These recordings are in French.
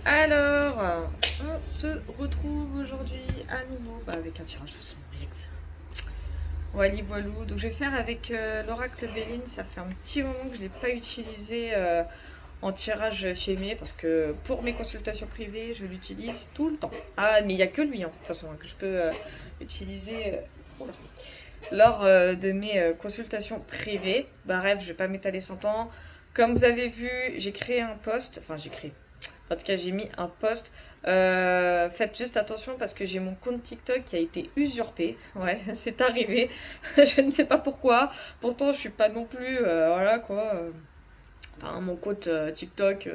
Alors, on se retrouve aujourd'hui à nouveau avec un tirage de son ex. Voilà, voilou. Donc je vais faire avec l'oracle Béline. Ça fait un petit moment que je ne l'ai pas utilisé en tirage fémé parce que pour mes consultations privées, je l'utilise tout le temps. Ah, mais il n'y a que lui, hein, de toute façon, hein, que je peux utiliser lors de mes consultations privées. Bref, je ne vais pas m'étaler 100 ans. Comme vous avez vu, j'ai créé un post. Enfin, j'ai créé. En tout cas, j'ai mis un post. Faites juste attention parce que j'ai mon compte TikTok qui a été usurpé. Ouais, c'est arrivé. Je ne sais pas pourquoi. Pourtant, je suis pas non plus. Voilà quoi. Enfin, mon compte TikTok,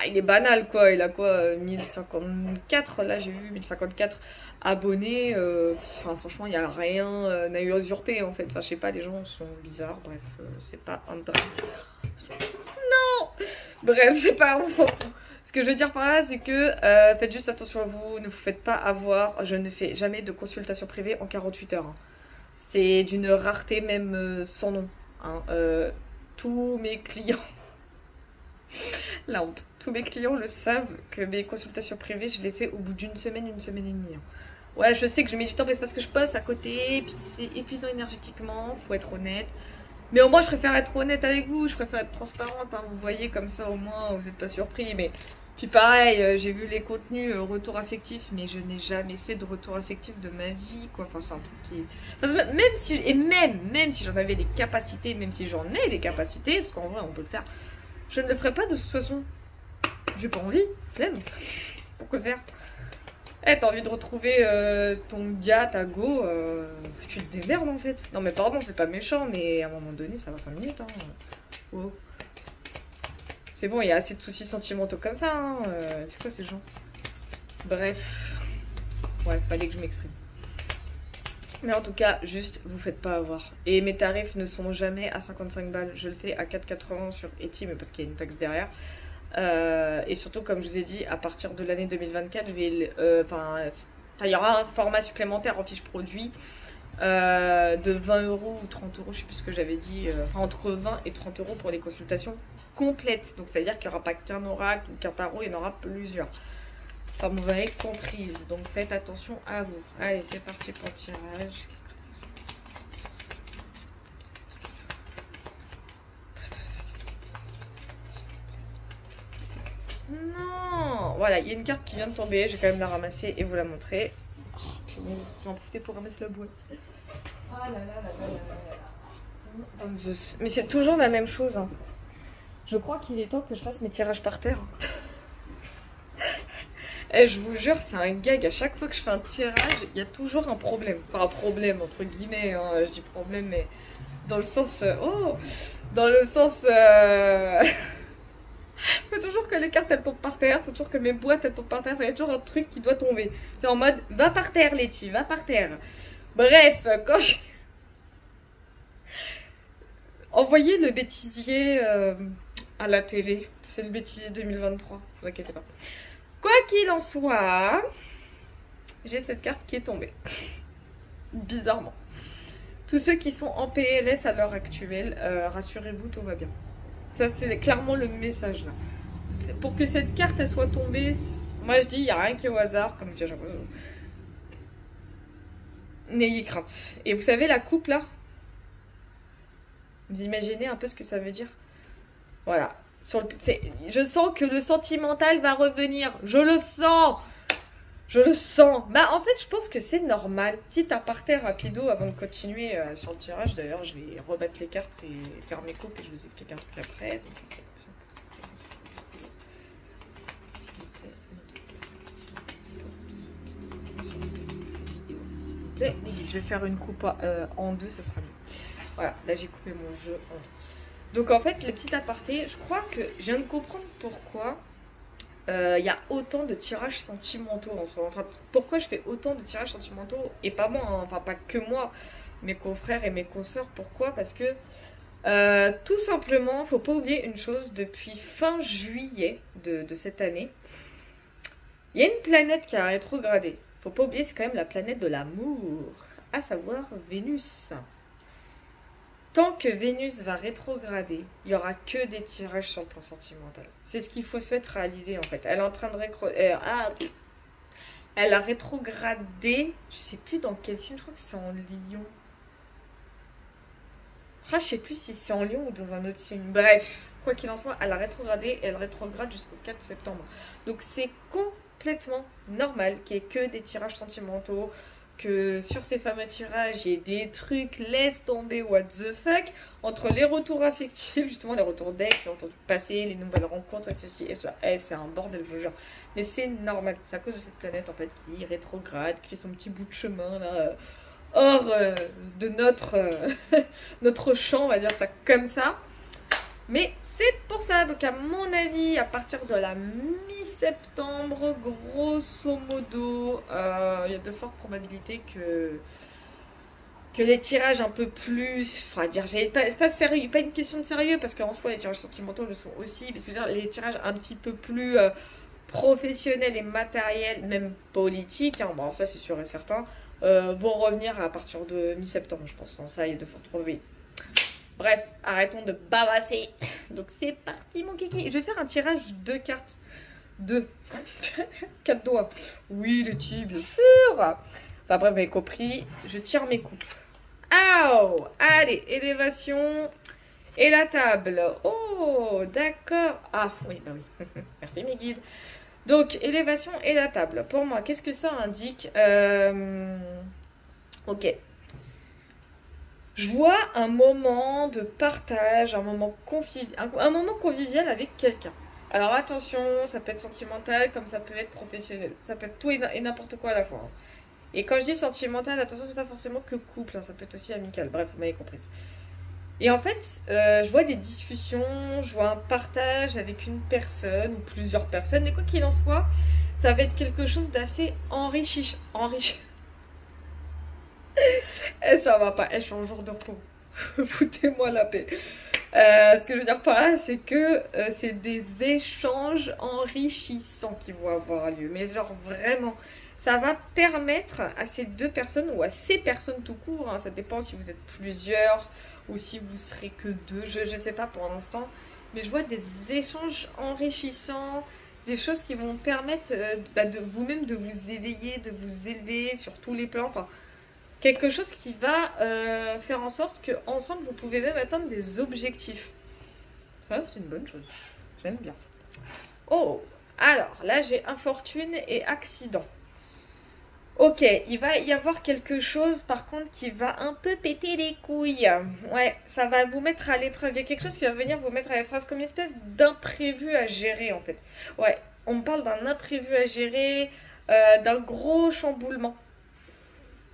il est banal quoi. Il a quoi 1054. Là, j'ai vu 1054 abonnés. Enfin, franchement, il n'y a rien n'a eu usurpé en fait. Enfin, je sais pas, les gens sont bizarres. Bref, c'est pas un drame. Bref, c'est pas, on s'en fout. Ce que je veux dire par là, c'est que faites juste attention à vous, ne vous faites pas avoir. Je ne fais jamais de consultation privée en 48 heures. Hein. C'est d'une rareté même sans nom. Hein. Tous mes clients, la honte, tous mes clients le savent que mes consultations privées, je les fais au bout d'une semaine et demie. Hein. Ouais, je sais que je mets du temps, mais c'est parce que je passe à côté, et puis c'est épuisant énergétiquement, faut être honnête. Mais au moins, je préfère être honnête avec vous, je préfère être transparente, hein, vous voyez, comme ça au moins vous n'êtes pas surpris. Mais puis pareil, j'ai vu les contenus retour affectif, mais je n'ai jamais fait de retour affectif de ma vie, quoi. Enfin, c'est un truc qui. Enfin, même si, et même si j'en avais les capacités, même si j'en ai les capacités, parce qu'en vrai on peut le faire, je ne le ferai pas de toute façon. J'ai pas envie, flemme. Pourquoi faire? Eh, t'as envie de retrouver ton gars, ta go, tu te démerdes en fait. Non mais pardon, c'est pas méchant, mais à un moment donné, ça va 5 minutes. Hein. Oh. C'est bon, il y a assez de soucis sentimentaux comme ça. Hein. C'est quoi ces gens? Bref. Ouais, fallait que je m'exprime. Mais en tout cas, juste, vous faites pas avoir. Et mes tarifs ne sont jamais à 55 balles. Je le fais à 4,80 sur Etsy, mais parce qu'il y a une taxe derrière. Et surtout, comme je vous ai dit, à partir de l'année 2024, je vais, il y aura un format supplémentaire en fiche produit de 20 euros ou 30 euros, je sais plus ce que j'avais dit, entre 20 et 30 euros pour les consultations complètes. Donc, ça veut dire qu'il n'y aura pas qu'un oracle ou qu'un tarot, il y en aura plusieurs. Enfin, vous m'avez comprise. Donc, faites attention à vous. Allez, c'est parti pour le tirage. Non! Voilà, il y a une carte qui vient de tomber, je vais quand même la ramasser et vous la montrer. Oh, je vais en profiter pour ramasser la boîte. Ah là là là là là là là. Mais c'est toujours la même chose. Hein. Je crois qu'il est temps que je fasse mes tirages par terre. Et je vous jure, c'est un gag. À chaque fois que je fais un tirage, il y a toujours un problème. Enfin, un problème, entre guillemets. Hein. Je dis problème, mais dans le sens... oh! Dans le sens... Faut toujours que les cartes elles tombent par terre, faut toujours que mes boîtes elles tombent par terre, il y a toujours un truc qui doit tomber. C'est en mode va par terre Letty, va par terre. Bref, quand je... Envoyez le bêtisier à la télé, c'est le bêtisier 2023, vous inquiétez pas. Quoi qu'il en soit, j'ai cette carte qui est tombée. Bizarrement. Tous ceux qui sont en PLS à l'heure actuelle, rassurez-vous, tout va bien. Ça, c'est clairement le message là. Pour que cette carte elle soit tombée, moi je dis, il n'y a rien qui est au hasard. Comme je dis, n'ayez crainte. Et vous savez, la coupe là, vous imaginez un peu ce que ça veut dire? Voilà. Je sens que le sentimental va revenir. Je le sens. Je le sens. Bah en fait, je pense que c'est normal. Petit aparté rapido avant de continuer sur le tirage. D'ailleurs, je vais rebattre les cartes et faire mes coupes et je vous explique un truc après. Donc, je vais faire une coupe en deux, ça sera mieux. Voilà, là j'ai coupé mon jeu en deux. Donc en fait, les petits apartés, je crois que je viens de comprendre pourquoi il y a autant de tirages sentimentaux en soi. Enfin, pourquoi je fais autant de tirages sentimentaux et pas moi, hein, enfin pas que moi, mes confrères et mes consoeurs. Pourquoi? Parce que tout simplement, faut pas oublier une chose, depuis fin juillet de cette année, il y a une planète qui a rétrogradé. Faut pas oublier, c'est quand même la planète de l'amour, à savoir Vénus. Tant que Vénus va rétrograder, il y aura que des tirages sur le plan sentimental. C'est ce qu'il faut se mettre à l'idée en fait. Elle est en train de elle a rétrogradé, je sais plus dans quel signe, je crois que c'est en Lion. Ah, je sais plus si c'est en Lion ou dans un autre signe. Bref, quoi qu'il en soit, elle a rétrogradé et elle rétrograde jusqu'au 4 septembre. Donc c'est complètement normal qu'il n'y ait que des tirages sentimentaux, que sur ces fameux tirages, il y ait des trucs, laisse tomber, what the fuck, entre les retours affectifs, justement les retours d'ex, les retours du passé, les nouvelles rencontres et ceci et cela. C'est un bordel, je vous jure. Mais c'est normal, c'est à cause de cette planète en fait qui rétrograde, qui fait son petit bout de chemin là, hors de notre champ, on va dire ça comme ça. Mais c'est pour ça, donc à mon avis, à partir de la mi-septembre, grosso modo, il y a de fortes probabilités que les tirages un peu plus, enfin dire, c'est pas sérieux, pas une question de sérieux, parce qu'en soi les tirages sentimentaux le sont aussi, mais c'est-à-dire les tirages un petit peu plus professionnels et matériels, même politiques, hein, bon ça c'est sûr et certain, vont revenir à partir de mi-septembre, je pense. Ça, il y a de fortes probabilités. Bref, arrêtons de bavasser. Donc c'est parti mon kiki. Je vais faire un tirage de cartes. 4 doigts. Oui, les petits, bien sûr. Enfin bref, vous avez compris. Je tire mes coups. Aouh. Allez, élévation. Et la table. Oh, d'accord. Ah, oui, bah oui. Merci mes guides. Donc, élévation et la table. Pour moi, qu'est-ce que ça indique? Ok. Je vois un moment de partage, un moment convivial avec quelqu'un. Alors attention, ça peut être sentimental comme ça peut être professionnel. Ça peut être tout et n'importe quoi à la fois, hein. Et quand je dis sentimental, attention, c'est pas forcément que couple, hein, ça peut être aussi amical. Bref, vous m'avez compris. Et en fait, je vois des discussions, je vois un partage avec une personne ou plusieurs personnes. Et quoi qu'il en soit, ça va être quelque chose d'assez enrichissant. Ça va pas, je suis en jour de repos. Foutez-moi la paix. Ce que je veux dire par là, c'est que c'est des échanges enrichissants qui vont avoir lieu. Mais genre vraiment, ça va permettre à ces deux personnes ou à ces personnes tout court, hein, ça dépend si vous êtes plusieurs ou si vous serez que deux, je sais pas pour l'instant. Mais je vois des échanges enrichissants, des choses qui vont permettre de vous-même de vous éveiller, de vous élever sur tous les plans. Enfin, quelque chose qui va faire en sorte que ensemble vous pouvez même atteindre des objectifs. Ça, c'est une bonne chose. J'aime bien. Oh, alors là j'ai infortune et accident. Ok, il va y avoir quelque chose par contre qui va un peu péter les couilles. Ouais, ça va vous mettre à l'épreuve. Il y a quelque chose qui va venir vous mettre à l'épreuve comme une espèce d'imprévu à gérer en fait. Ouais, on me parle d'un imprévu à gérer, d'un gros chamboulement.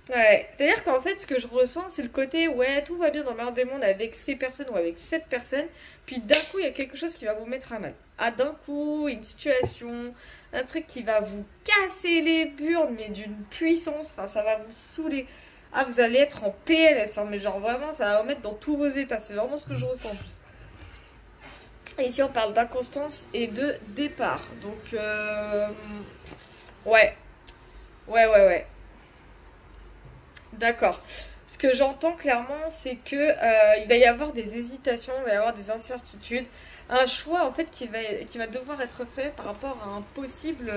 Ouais, c'est-à-dire qu'en fait, ce que je ressens, c'est le côté, ouais, tout va bien dans le meilleur des mondes avec ces personnes ou avec cette personne, puis d'un coup, il y a quelque chose qui va vous mettre à mal. Ah, d'un coup, une situation, un truc qui va vous casser les burnes, mais d'une puissance, enfin, ça va vous saouler. Ah, vous allez être en PLS, hein, mais genre vraiment, ça va vous mettre dans tous vos états, c'est vraiment ce que je ressens en plus. Et ici, on parle d'inconstance et de départ, donc, ouais, ouais. D'accord. Ce que j'entends clairement, c'est que il va y avoir des hésitations, il va y avoir des incertitudes, un choix en fait qui va devoir être fait par rapport à un possible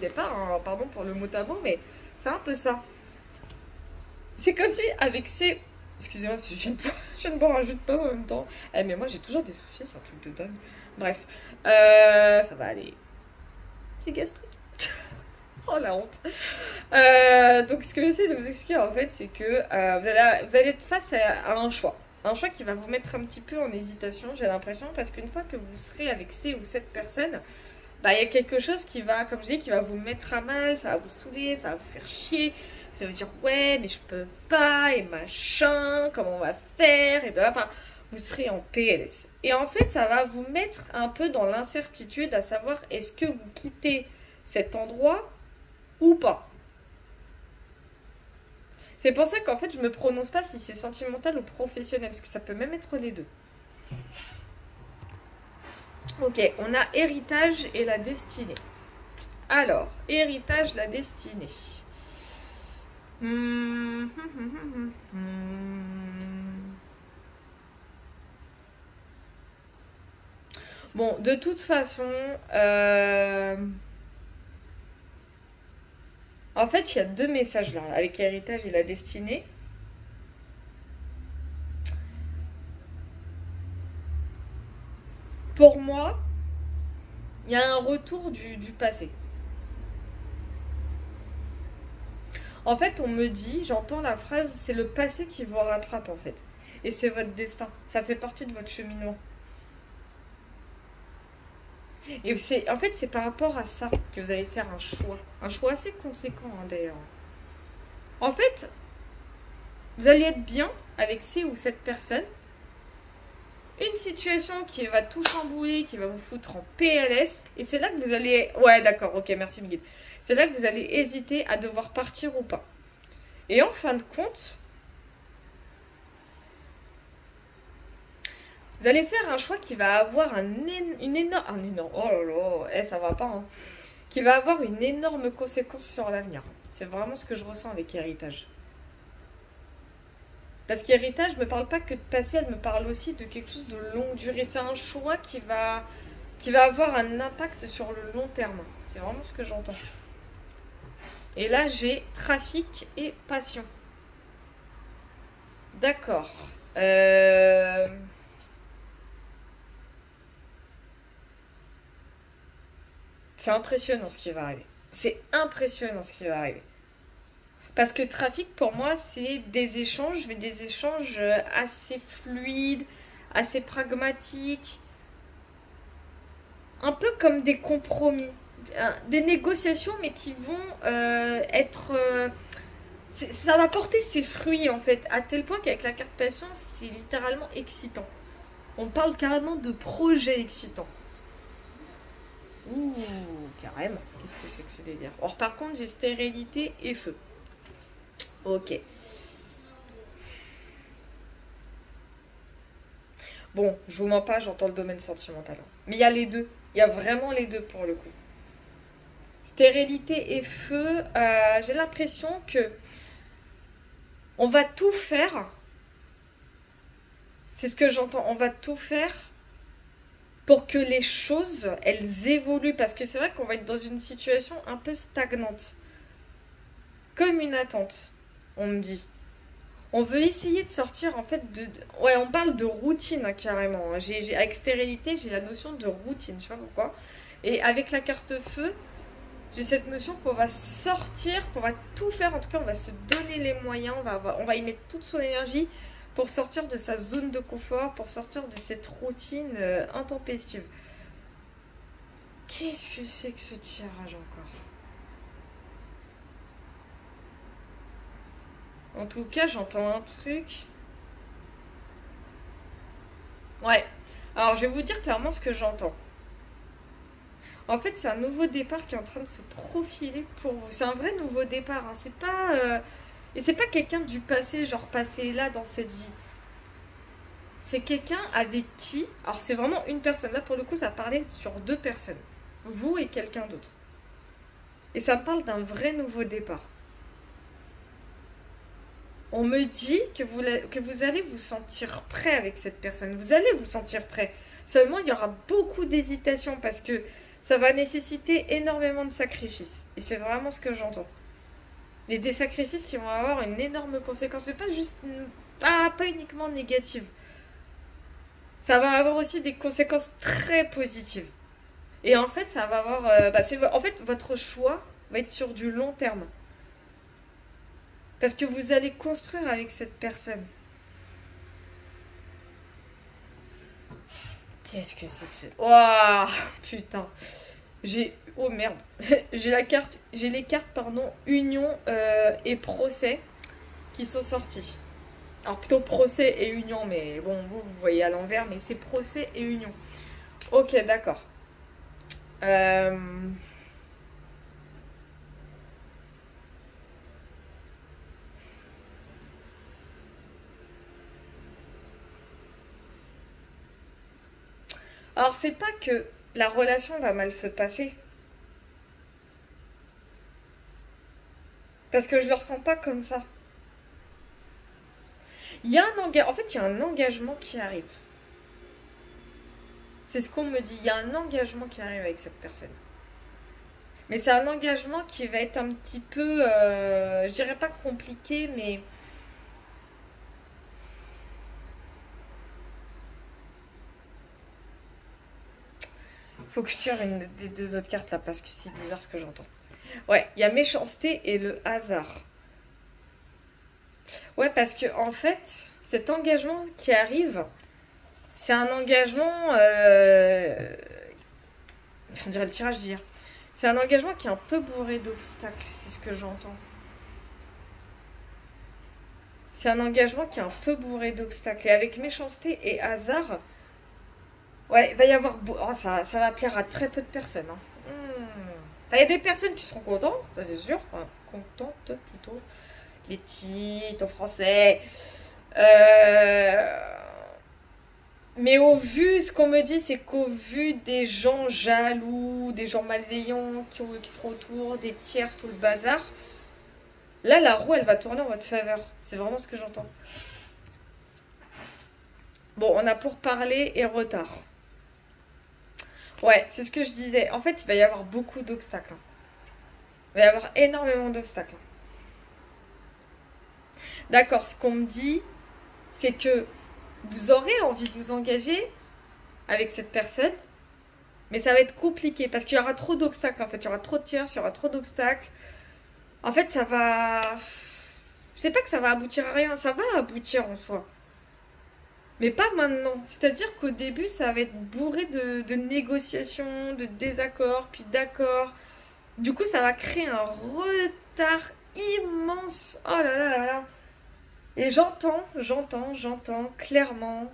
départ, hein. Pardon pour le mot à mot, mais c'est un peu ça. C'est comme si avec ces... Excusez-moi si je ne m'en rajoute pas en même temps. Eh, mais moi j'ai toujours des soucis, c'est un truc de dingue. Bref, ça va aller. C'est gastrique. Oh la honte. Donc ce que j'essaie de vous expliquer en fait, c'est que vous allez être face à un choix. Un choix qui va vous mettre un petit peu en hésitation, j'ai l'impression, parce qu'une fois que vous serez avec ces ou cette personne, bah il y a quelque chose qui va, comme je dis, qui va vous mettre à mal, ça va vous saouler, ça va vous faire chier. Ça veut dire ouais mais je peux pas et machin, comment on va faire et ben enfin vous serez en PLS. Et en fait ça va vous mettre un peu dans l'incertitude à savoir est-ce que vous quittez cet endroit ou pas. C'est pour ça qu'en fait, je me prononce pas si c'est sentimental ou professionnel, parce que ça peut même être les deux. Ok, on a héritage et la destinée. Alors, héritage, la destinée. Bon, de toute façon, en fait, il y a deux messages là, avec l'héritage et la destinée. Pour moi, il y a un retour du passé. En fait, on me dit, j'entends la phrase, c'est le passé qui vous rattrape en fait. Et c'est votre destin. Ça fait partie de votre cheminement. Et c'est, en fait, c'est par rapport à ça que vous allez faire un choix. Un choix assez conséquent hein, d'ailleurs. En fait, vous allez être bien avec ces ou cette personne. Une situation qui va tout chambouler, qui va vous foutre en PLS. Et c'est là que vous allez... Ouais, d'accord, ok, merci Miguel. C'est là que vous allez hésiter à devoir partir ou pas. Et en fin de compte, vous allez faire un choix qui va avoir une énorme... Un énorme... Oh là là, ça va pas, hein. Qui va avoir une énorme conséquence sur l'avenir. C'est vraiment ce que je ressens avec héritage. Parce qu'héritage ne me parle pas que de passé, elle me parle aussi de quelque chose de longue durée. C'est un choix qui va avoir un impact sur le long terme. C'est vraiment ce que j'entends. Et là, j'ai trafic et passion. D'accord. C'est impressionnant ce qui va arriver. C'est impressionnant ce qui va arriver. Parce que trafic, pour moi, c'est des échanges, mais des échanges assez fluides, assez pragmatiques, un peu comme des compromis, des négociations, mais qui vont être... ça va porter ses fruits, en fait, à tel point qu'avec la carte passion, c'est littéralement excitant. On parle carrément de projet excitant. Ouh, carrément. Qu'est-ce que c'est que ce délire? Or, par contre, j'ai stérilité et feu. Ok. Bon, je vous mens pas, j'entends le domaine sentimental. Mais il y a les deux. Il y a vraiment les deux pour le coup. Stérilité et feu, j'ai l'impression que on va tout faire. C'est ce que j'entends. On va tout faire pour que les choses, elles évoluent. Parce que c'est vrai qu'on va être dans une situation un peu stagnante. Comme une attente, on me dit. On veut essayer de sortir en fait de... Ouais, on parle de routine hein, carrément. Avec stérilité, j'ai la notion de routine, je sais pas pourquoi. Et avec la carte feu, j'ai cette notion qu'on va sortir, qu'on va tout faire. En tout cas, on va se donner les moyens, on va y mettre toute son énergie pour sortir de sa zone de confort, pour sortir de cette routine intempestive. Qu'est-ce que c'est que ce tirage encore? En tout cas, j'entends un truc. Ouais. Alors, je vais vous dire clairement ce que j'entends. En fait, c'est un nouveau départ qui est en train de se profiler pour vous. C'est un vrai nouveau départ. Hein. C'est pas... Et c'est pas quelqu'un du passé, genre passé là dans cette vie. C'est quelqu'un avec qui... Alors, c'est vraiment une personne. Là, pour le coup, ça parlait sur deux personnes. Vous et quelqu'un d'autre. Et ça parle d'un vrai nouveau départ. On me dit que vous allez vous sentir prêt avec cette personne. Vous allez vous sentir prêt. Seulement, il y aura beaucoup d'hésitation parce que ça va nécessiter énormément de sacrifices. Et c'est vraiment ce que j'entends. Et des sacrifices qui vont avoir une énorme conséquence, mais pas juste, pas uniquement négatives. Ça va avoir aussi des conséquences très positives. Et en fait, ça va avoir, en fait, votre choix va être sur du long terme. Parce que vous allez construire avec cette personne. Qu'est-ce que c'est que c'est? Waouh, putain. Oh merde. J'ai les cartes, pardon, union et procès qui sont sorties. Alors plutôt procès et union, mais bon, vous voyez à l'envers, mais c'est procès et union. Ok, d'accord. Alors c'est pas que la relation va mal se passer. Parce que je le ressens pas comme ça. Il y a un engagement. En fait, il y a un engagement qui arrive. C'est ce qu'on me dit. Il y a un engagement qui arrive avec cette personne. Mais c'est un engagement qui va être un petit peu, je dirais pas compliqué, mais faut que je tire une des deux autres cartes là parce que c'est bizarre ce que j'entends. Ouais, il y a méchanceté et le hasard. Ouais, parce que en fait, cet engagement qui arrive, c'est un engagement, on dirait le tirage d'hier. C'est un engagement qui est un peu bourré d'obstacles, c'est ce que j'entends. C'est un engagement qui est un peu bourré d'obstacles. Et avec méchanceté et hasard, ouais, il va y avoir... Oh, ça va plaire à très peu de personnes. Hein. Il y a des personnes qui seront contentes, ça c'est sûr. Enfin, contentes plutôt. Les titres en français. Mais au vu, ce qu'on me dit, c'est qu'au vu des gens jaloux, des gens malveillants qui seront autour, des tiers, tout le bazar, là, la roue, elle va tourner en votre faveur. C'est vraiment ce que j'entends. Bon, on a pourparlers et retard. Ouais, c'est ce que je disais. En fait, il va y avoir beaucoup d'obstacles. Il va y avoir énormément d'obstacles. D'accord, ce qu'on me dit, c'est que vous aurez envie de vous engager avec cette personne, mais ça va être compliqué parce qu'il y aura trop d'obstacles en fait. Il y aura trop de tiers, il y aura trop d'obstacles. En fait, ça va... C'est pas que ça va aboutir à rien, ça va aboutir en soi. Mais pas maintenant. C'est-à-dire qu'au début, ça va être bourré de négociations, de désaccords, puis d'accords. Du coup, ça va créer un retard immense. Oh là là là là. Et j'entends clairement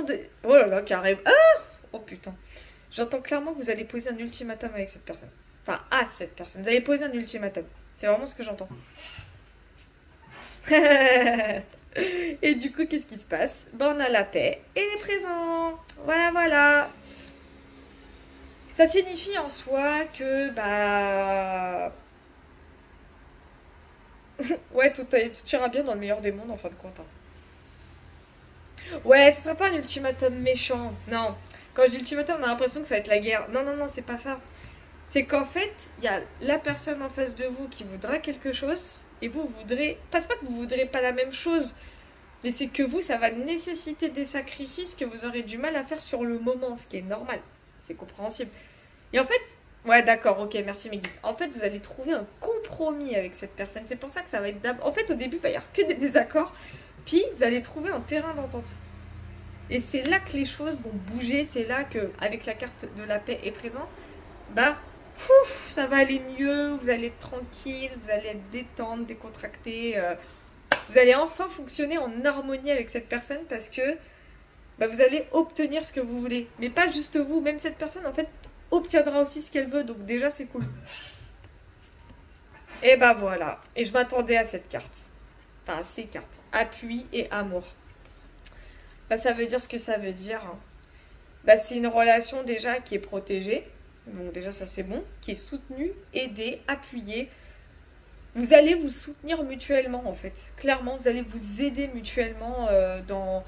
de... Oh là là, carrément. Ah, oh putain. J'entends clairement que vous allez poser un ultimatum avec cette personne. Enfin, à cette personne. Vous allez poser un ultimatum. C'est vraiment ce que j'entends. Et du coup, qu'est-ce qui se passe? Ben, on a la paix et les présents. Voilà, voilà. Ça signifie en soi que, bah... ouais, tout ira bien dans le meilleur des mondes, en fin de compte. Hein. Ouais, ce serait pas un ultimatum méchant. Non. Quand je dis ultimatum, on a l'impression que ça va être la guerre. Non, non, non, c'est pas ça. C'est qu'en fait, il y a la personne en face de vous qui voudra quelque chose, et vous voudrez... Pas que vous voudrez pas la même chose, mais c'est que vous, ça va nécessiter des sacrifices que vous aurez du mal à faire sur le moment, ce qui est normal. C'est compréhensible. Et en fait, ouais, d'accord, ok, merci Meggy. En fait, vous allez trouver un compromis avec cette personne. C'est pour ça que ça va être d'abord... En fait, au début, il va y avoir que des désaccords, puis vous allez trouver un terrain d'entente. Et c'est là que les choses vont bouger, c'est là que, avec la carte de la paix est présent, bah, ça va aller mieux, vous allez être tranquille, vous allez être détente, décontracté, vous allez enfin fonctionner en harmonie avec cette personne parce que bah, vous allez obtenir ce que vous voulez. Mais pas juste vous, même cette personne en fait obtiendra aussi ce qu'elle veut, donc déjà c'est cool. Et bah voilà, et je m'attendais à cette carte, enfin à ces cartes, appui et amour. Bah, ça veut dire ce que ça veut dire. Bah, c'est une relation déjà qui est protégée. Donc déjà ça c'est bon. Qui est soutenue, aidée, appuyée. Vous allez vous soutenir mutuellement en fait. Clairement, vous allez vous aider mutuellement dans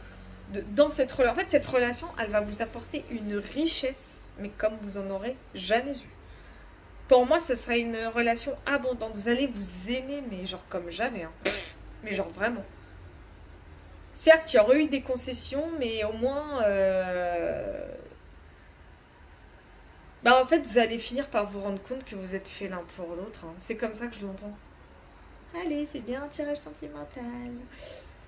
cette relation. En fait, cette relation, elle va vous apporter une richesse, mais comme vous en aurez jamais eu. Pour moi, ce sera une relation abondante. Vous allez vous aimer, mais genre comme jamais. Hein. Mais genre vraiment. Certes, il y aurait eu des concessions, mais au moins... Bah en fait, vous allez finir par vous rendre compte que vous êtes fait l'un pour l'autre. Hein. C'est comme ça que je l'entends. Allez, c'est bien un tirage sentimental.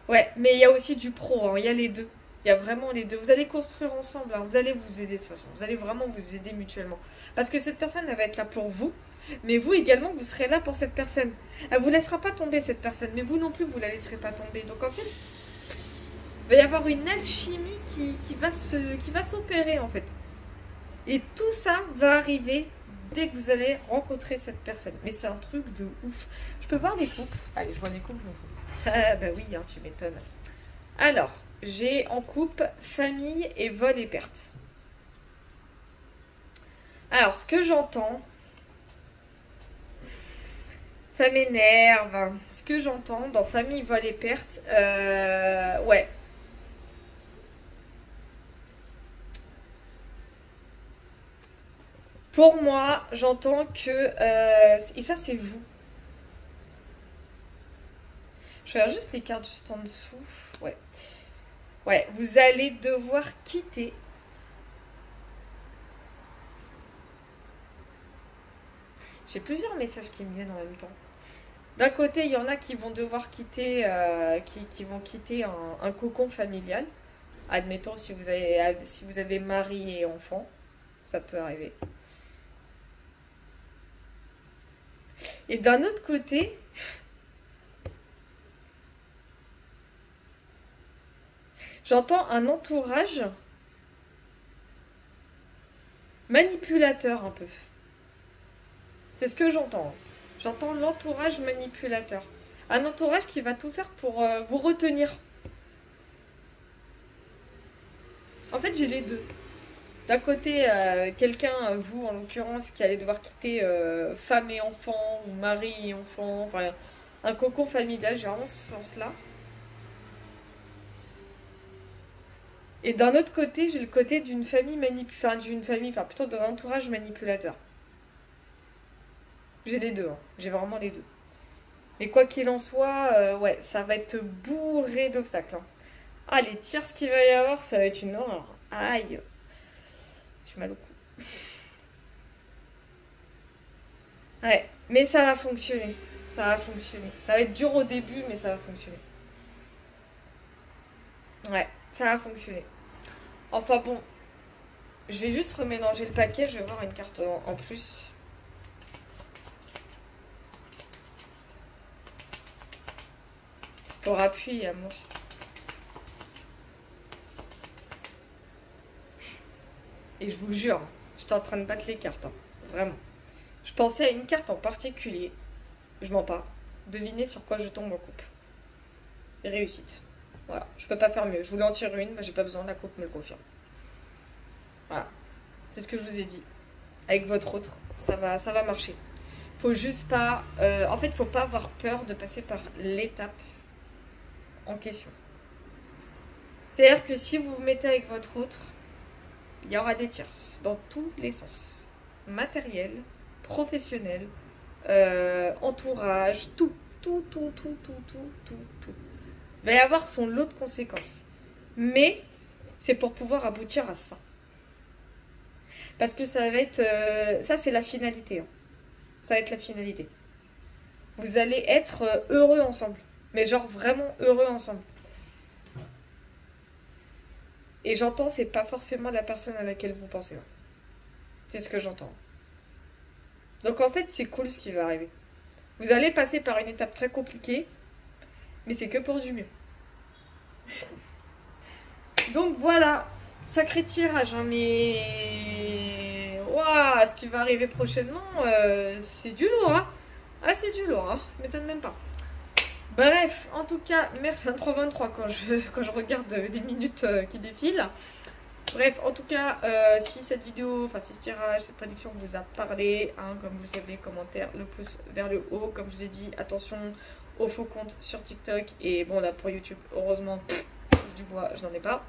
Ouais, mais il y a aussi du pro, hein. Il y a les deux. Il y a vraiment les deux. Vous allez construire ensemble, hein. Vous allez vous aider de toute façon. Vous allez vraiment vous aider mutuellement. Parce que cette personne, elle va être là pour vous. Mais vous également, vous serez là pour cette personne. Elle vous laissera pas tomber, cette personne. Mais vous non plus, vous la laisserez pas tomber. Donc en fait, il va y avoir une alchimie qui va s'opérer en fait. Et tout ça va arriver dès que vous allez rencontrer cette personne. Mais c'est un truc de ouf. Je peux voir les couples? Allez, je vois les couples, je m'en fous. Ah bah oui, hein, tu m'étonnes. Alors, j'ai en coupe famille et vol et perte. Alors, ce que j'entends, ça m'énerve. Ce que j'entends dans famille, vol et perte, ouais. Pour moi, j'entends que... et ça, c'est vous. Je regarde juste les cartes juste en dessous. Ouais. Ouais, vous allez devoir quitter. J'ai plusieurs messages qui me viennent en même temps. D'un côté, il y en a qui vont devoir quitter, qui vont quitter un cocon familial. Admettons, si vous avez mari et enfant, ça peut arriver. Et d'un autre côté, j'entends un entourage manipulateur un peu. C'est ce que j'entends. J'entends l'entourage manipulateur. Un entourage qui va tout faire pour vous retenir. En fait, j'ai les deux. D'un côté, quelqu'un, vous en l'occurrence, qui allait devoir quitter femme et enfant, ou mari et enfant, enfin, un cocon familial, j'ai vraiment ce sens-là. Et d'un autre côté, j'ai le côté d'une famille plutôt d'un entourage manipulateur. J'ai les deux, hein. J'ai vraiment les deux. Mais quoi qu'il en soit, ouais, ça va être bourré d'obstacles, hein. Ah, les tirs, ce qu'il va y avoir, ça va être une horreur. Aïe. J'ai mal au cou. Ouais, mais ça va fonctionner. Ça va fonctionner. Ça va être dur au début, mais ça va fonctionner. Ouais, ça va fonctionner. Enfin bon, je vais juste remélanger le paquet. Je vais voir une carte en plus. Pour appui et amour. Et je vous jure, j'étais en train de battre les cartes, hein. Vraiment. Je pensais à une carte en particulier. Je mens pas. Devinez sur quoi je tombe en coupe. Réussite. Voilà, je peux pas faire mieux. Je voulais en tirer une, mais j'ai pas besoin, la coupe me le confirme. Voilà. C'est ce que je vous ai dit. Avec votre autre, ça va marcher. Faut juste pas... en fait, faut pas avoir peur de passer par l'étape en question. C'est-à-dire que si vous vous mettez avec votre autre, il y aura des tierces dans tous les sens. Matériel, professionnel, entourage, tout. Il va y avoir son lot de conséquences. Mais c'est pour pouvoir aboutir à ça. Parce que ça va être... ça, c'est la finalité, hein. Ça va être la finalité. Vous allez être heureux ensemble. Mais genre vraiment heureux ensemble. Et j'entends, c'est pas forcément la personne à laquelle vous pensez, hein. C'est ce que j'entends. Donc en fait, c'est cool ce qui va arriver. Vous allez passer par une étape très compliquée, mais c'est que pour du mieux. Donc voilà, sacré tirage, hein, mais... Waouh, ce qui va arriver prochainement, c'est du lourd, hein. Ah, c'est du lourd, hein, ça m'étonne même pas. Bref, en tout cas, merde, 23-23 quand je regarde les minutes qui défilent. Bref, en tout cas, si cette vidéo, enfin si ce tirage, cette prédiction vous a parlé, hein, comme vous le savez, commentaire, le pouce vers le haut. Comme je vous ai dit, attention aux faux comptes sur TikTok. Et bon, là pour YouTube, heureusement, touche du bois, je n'en ai pas.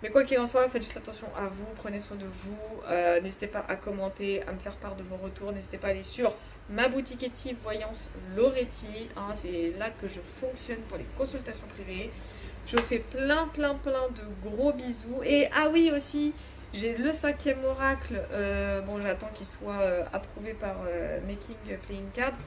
Mais quoi qu'il en soit, faites juste attention à vous, prenez soin de vous. N'hésitez pas à commenter, à me faire part de vos retours. N'hésitez pas à aller sur ma boutique Etsy, Voyance Loretti, hein, c'est là que je fonctionne pour les consultations privées. Je vous fais plein de gros bisous. Et ah oui aussi, j'ai le 5e oracle. Bon, j'attends qu'il soit approuvé par Making Playing Cards.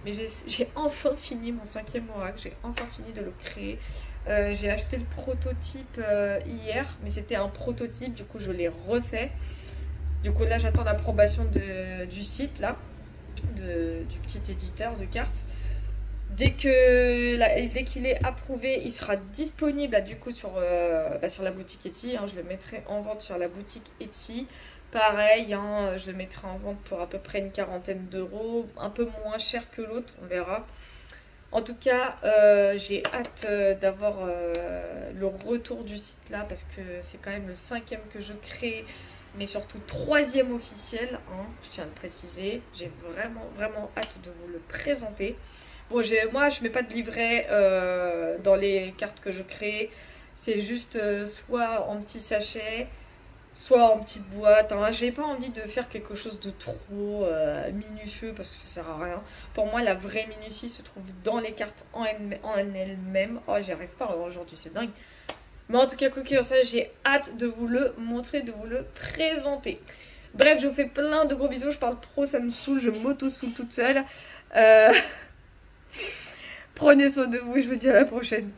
Mais j'ai enfin fini mon 5e oracle. J'ai enfin fini de le créer. J'ai acheté le prototype hier. Mais c'était un prototype, du coup je l'ai refait. Du coup là j'attends l'approbation du site là. Du petit éditeur de cartes. Dès qu'il est approuvé, il sera disponible là, du coup sur la boutique Etsy, hein. Je le mettrai en vente sur la boutique Etsy. Pareil, hein, je le mettrai en vente pour à peu près une quarantaine d'euros, un peu moins cher que l'autre, on verra. En tout cas, j'ai hâte d'avoir le retour du site là, parce que c'est quand même le 5e que je crée, mais surtout 3e officiel, hein, je tiens à le préciser. J'ai vraiment hâte de vous le présenter. Bon, moi je mets pas de livret dans les cartes que je crée, c'est juste soit en petit sachet, soit en petite boîte. Hein. J'ai pas envie de faire quelque chose de trop minutieux parce que ça sert à rien. Pour moi, la vraie minutie se trouve dans les cartes en elles-mêmes. Oh, j'y arrive pas aujourd'hui, c'est dingue. Mais en tout cas, quoi qu'il en soit, j'ai hâte de vous le montrer, de vous le présenter. Bref, je vous fais plein de gros bisous. Je parle trop, ça me saoule, je m'auto-saoule toute seule. Prenez soin de vous et je vous dis à la prochaine.